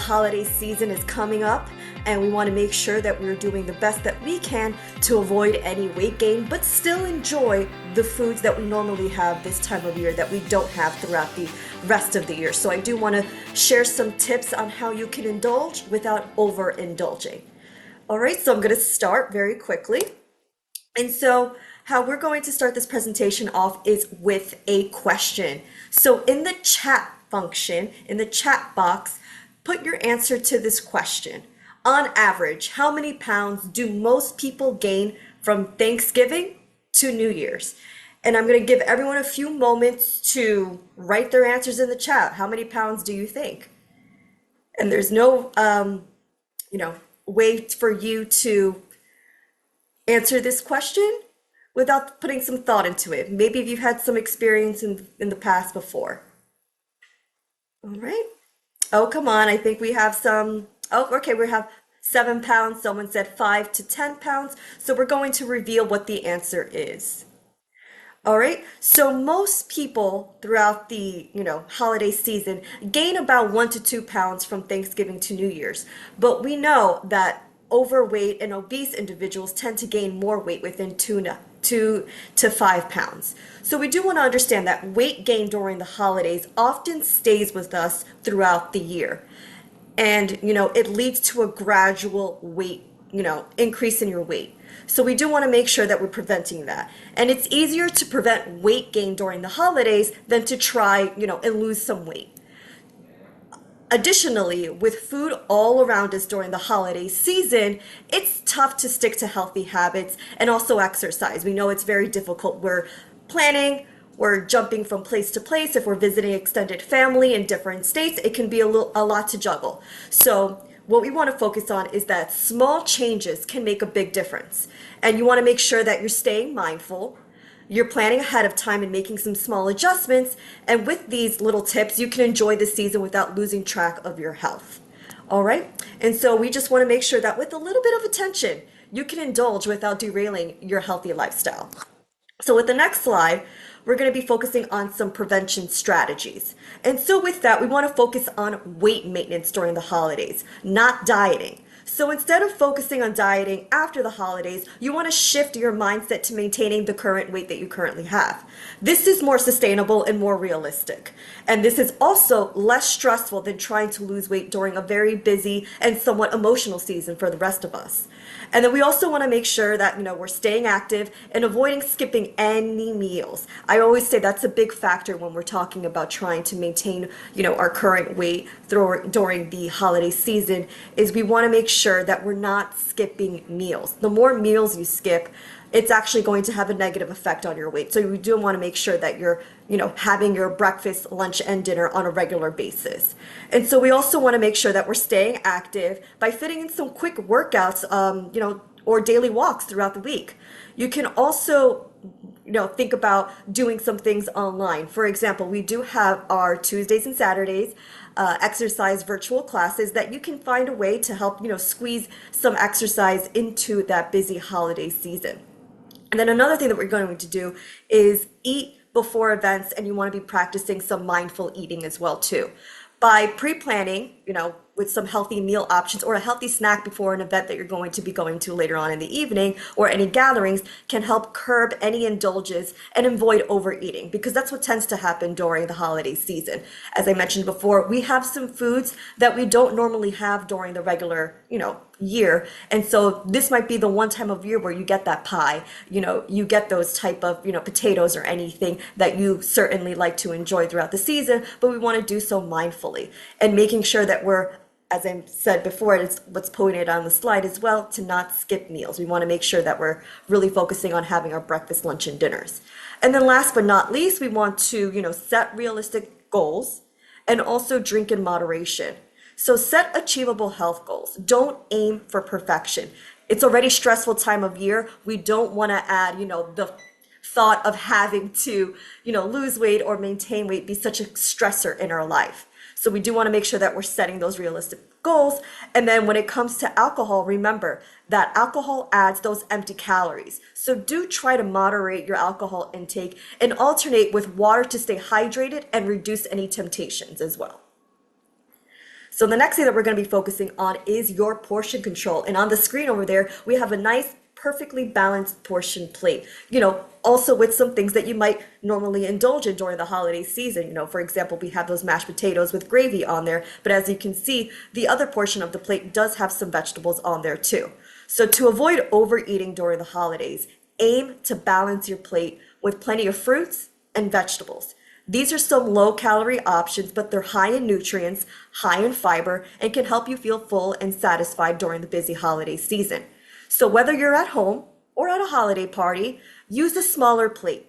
holiday season is coming up, and we want to make sure that we're doing the best that we can to avoid any weight gain, but still enjoy the foods that we normally have this time of year that we don't have throughout the rest of the year. So I do want to share some tips on how you can indulge without overindulging. All right, so I'm going to start very quickly. And so how we're going to start this presentation off is with a question. So in the chat function, in the chat box, put your answer to this question. On average, how many pounds do most people gain from Thanksgiving to New Year's? And I'm going to give everyone a few moments to write their answers in the chat. How many pounds do you think? And there's no, way for you to answer this question without putting some thought into it. Maybe if you've had some experience in the past before. All right. Oh, come on. I think we have some. Oh, okay. We have 7 pounds. Someone said 5 to 10 pounds. So we're going to reveal what the answer is. All right. So most people throughout the, holiday season gain about 1 to 2 pounds from Thanksgiving to New Year's. But we know that overweight and obese individuals tend to gain more weight within 2 to 5 pounds. So we do want to understand that weight gain during the holidays often stays with us throughout the year. And, it leads to a gradual weight, increase in your weight. So we do want to make sure that we're preventing that. And it's easier to prevent weight gain during the holidays than to try, and lose some weight. Additionally, with food all around us during the holiday season, it's tough to stick to healthy habits and also exercise. We know it's very difficult. We're planning, we're jumping from place to place. If we're visiting extended family in different states, it can be a lot to juggle. So what we want to focus on is that small changes can make a big difference. And you want to make sure that you're staying mindful. You're planning ahead of time and making some small adjustments. And with these little tips, you can enjoy the season without losing track of your health. All right. And so we just want to make sure that with a little bit of attention, you can indulge without derailing your healthy lifestyle. So with the next slide, we're going to be focusing on some prevention strategies. And so with that, we want to focus on weight maintenance during the holidays, not dieting. So instead of focusing on dieting after the holidays, you want to shift your mindset to maintaining the current weight that you currently have. This is more sustainable and more realistic. And this is also less stressful than trying to lose weight during a very busy and somewhat emotional season for the rest of us. And then we also want to make sure that, we're staying active and avoiding skipping any meals. I always say that's a big factor when we're talking about trying to maintain, our current weight during the holiday season, is we want to make sure that we're not skipping meals. The more meals you skip, it's actually going to have a negative effect on your weight. So we do want to make sure that you're, having your breakfast, lunch, and dinner on a regular basis. And so we also want to make sure that we're staying active by fitting in some quick workouts, or daily walks throughout the week. You can also, think about doing some things online. For example, we do have our Tuesdays and Saturdays exercise virtual classes that you can find a way to help, squeeze some exercise into that busy holiday season. And then another thing that we're going to do is eat before events, and you want to be practicing some mindful eating as well too. By pre-planning, with some healthy meal options or a healthy snack before an event that you're going to be going to later on in the evening or any gatherings, can help curb any indulgence and avoid overeating, because that's what tends to happen during the holiday season. As I mentioned before, we have some foods that we don't normally have during the regular, year. And so this might be the one time of year where you get that pie, you get those type of, potatoes or anything that you certainly like to enjoy throughout the season, but we want to do so mindfully and making sure that we're, as I said before, it's what's pointed on the slide as well, to not skip meals. We want to make sure that we're really focusing on having our breakfast, lunch, and dinners. And then last but not least, we want to, set realistic goals and also drink in moderation. So set achievable health goals. Don't aim for perfection. It's already stressful time of year. We don't want to add, the thought of having to, lose weight or maintain weight be such a stressor in our life. So we do want to make sure that we're setting those realistic goals. And then when it comes to alcohol, remember that alcohol adds those empty calories. So do try to moderate your alcohol intake and alternate with water to stay hydrated and reduce any temptations as well. So the next thing that we're going to be focusing on is your portion control. And on the screen over there, we have a nice, perfectly balanced portion plate. Also with some things that you might normally indulge in during the holiday season. For example, we have those mashed potatoes with gravy on there. But as you can see, the other portion of the plate does have some vegetables on there too. So to avoid overeating during the holidays, aim to balance your plate with plenty of fruits and vegetables. These are some low-calorie options, but they're high in nutrients, high in fiber, and can help you feel full and satisfied during the busy holiday season. So whether you're at home or at a holiday party, use a smaller plate.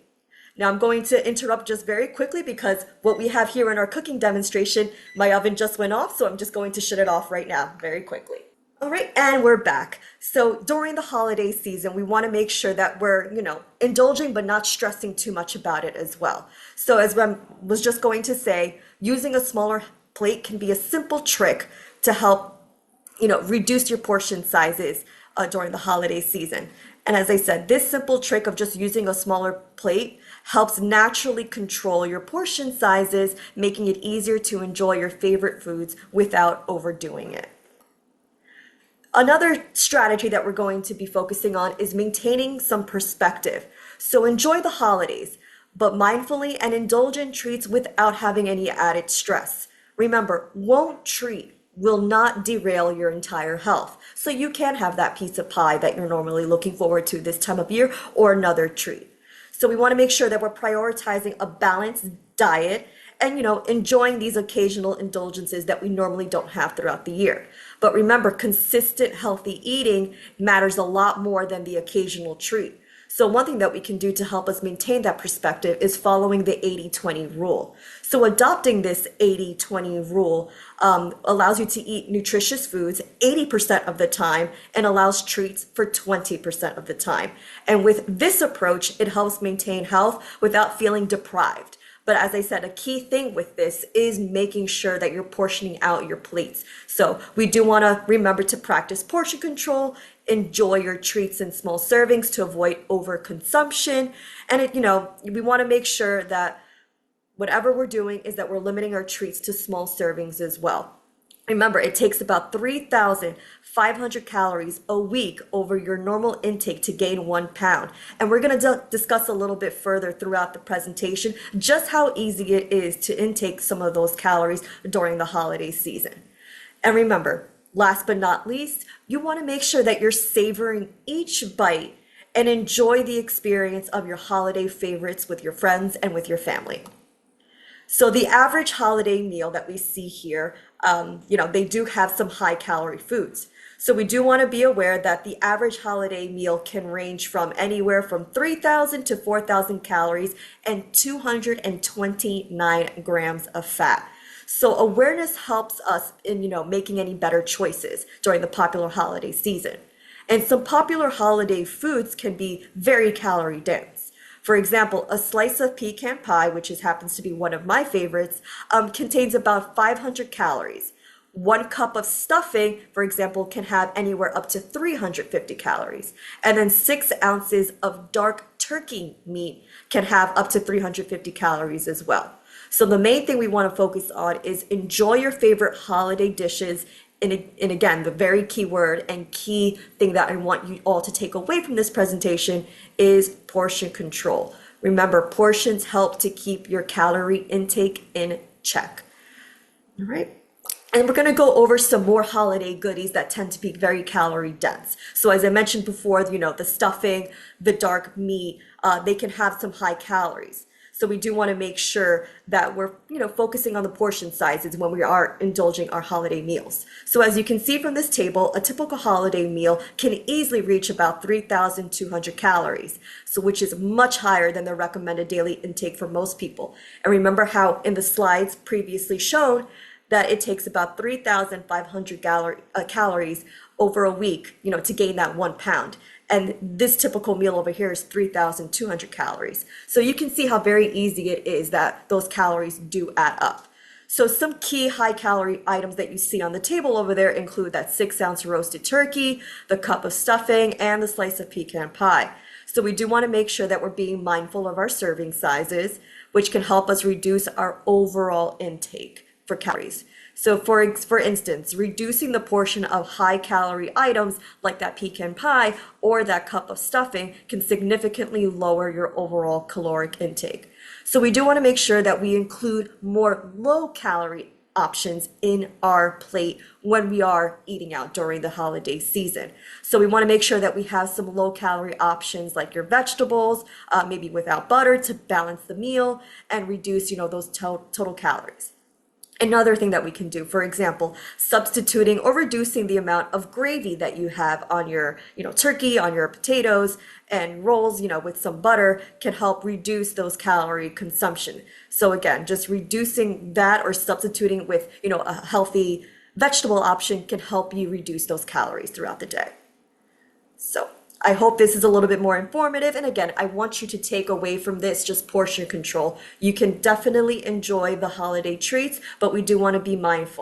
Now I'm going to interrupt just very quickly because what we have here in our cooking demonstration, my oven just went off, so I'm just going to shut it off right now very quickly. All right, and we're back. So during the holiday season, we want to make sure that we're, indulging but not stressing too much about it as well. So as I was just going to say, using a smaller plate can be a simple trick to help, reduce your portion sizes during the holiday season. And as I said, this simple trick of just using a smaller plate helps naturally control your portion sizes, making it easier to enjoy your favorite foods without overdoing it. Another strategy that we're going to be focusing on is maintaining some perspective. So enjoy the holidays, but mindfully and indulge in treats without having any added stress. Remember, won't treat will not derail your entire health. So you can have that piece of pie that you're normally looking forward to this time of year or another treat. So we want to make sure that we're prioritizing a balanced diet and enjoying these occasional indulgences that we normally don't have throughout the year. But remember, consistent healthy eating matters a lot more than the occasional treat. So one thing that we can do to help us maintain that perspective is following the 80-20 rule. So adopting this 80-20 rule allows you to eat nutritious foods 80% of the time and allows treats for 20% of the time. And with this approach, it helps maintain health without feeling deprived. But as I said, a key thing with this is making sure that you're portioning out your plates. So we do want to remember to practice portion control, enjoy your treats in small servings to avoid overconsumption. And we want to make sure that whatever we're doing is that we're limiting our treats to small servings as well. Remember, it takes about 3,500 calories a week over your normal intake to gain 1 pound. And we're going to discuss a little bit further throughout the presentation just how easy it is to intake some of those calories during the holiday season. And remember, last but not least, you want to make sure that you're savoring each bite and enjoy the experience of your holiday favorites with your friends and with your family. So the average holiday meal that we see here, they do have some high calorie foods. So we do want to be aware that the average holiday meal can range from anywhere from 3,000 to 4,000 calories and 229 grams of fat. So awareness helps us in, making any better choices during the popular holiday season. And some popular holiday foods can be very calorie dense. For example, a slice of pecan pie, which happens to be one of my favorites, contains about 500 calories. 1 cup of stuffing, for example, can have anywhere up to 350 calories. And then 6 ounces of dark turkey meat can have up to 350 calories as well. So the main thing we want to focus on is enjoy your favorite holiday dishes. And again, the very key word and key thing that I want you all to take away from this presentation is portion control. Remember, portions help to keep your calorie intake in check. All right. And we're going to go over some more holiday goodies that tend to be very calorie dense. So as I mentioned before, the stuffing, the dark meat, they can have some high calories. So we do want to make sure that we're, focusing on the portion sizes when we are indulging our holiday meals. So as you can see from this table, a typical holiday meal can easily reach about 3,200 calories, so which is much higher than the recommended daily intake for most people. And remember how in the slides previously shown that it takes about 3,500 calories over a week, to gain that 1 pound. And this typical meal over here is 3,200 calories. So you can see how very easy it is that those calories do add up. So some key high calorie items that you see on the table over there include that 6-ounce roasted turkey, the cup of stuffing, and the slice of pecan pie. So we do want to make sure that we're being mindful of our serving sizes, which can help us reduce our overall intake. for calories. So for instance, reducing the portion of high calorie items like that pecan pie or that cup of stuffing can significantly lower your overall caloric intake. So we do want to make sure that we include more low calorie options in our plate when we are eating out during the holiday season. So we want to make sure that we have some low calorie options like your vegetables, maybe without butter to balance the meal and reduce, those total calories. Another thing that we can do, for example, substituting or reducing the amount of gravy that you have on your, turkey, on your potatoes and rolls, with some butter can help reduce those calorie consumption. So again, just reducing that or substituting with, a healthy vegetable option can help you reduce those calories throughout the day. So I hope this is a little bit more informative. And again, I want you to take away from this just portion control. You can definitely enjoy the holiday treats, but we do want to be mindful.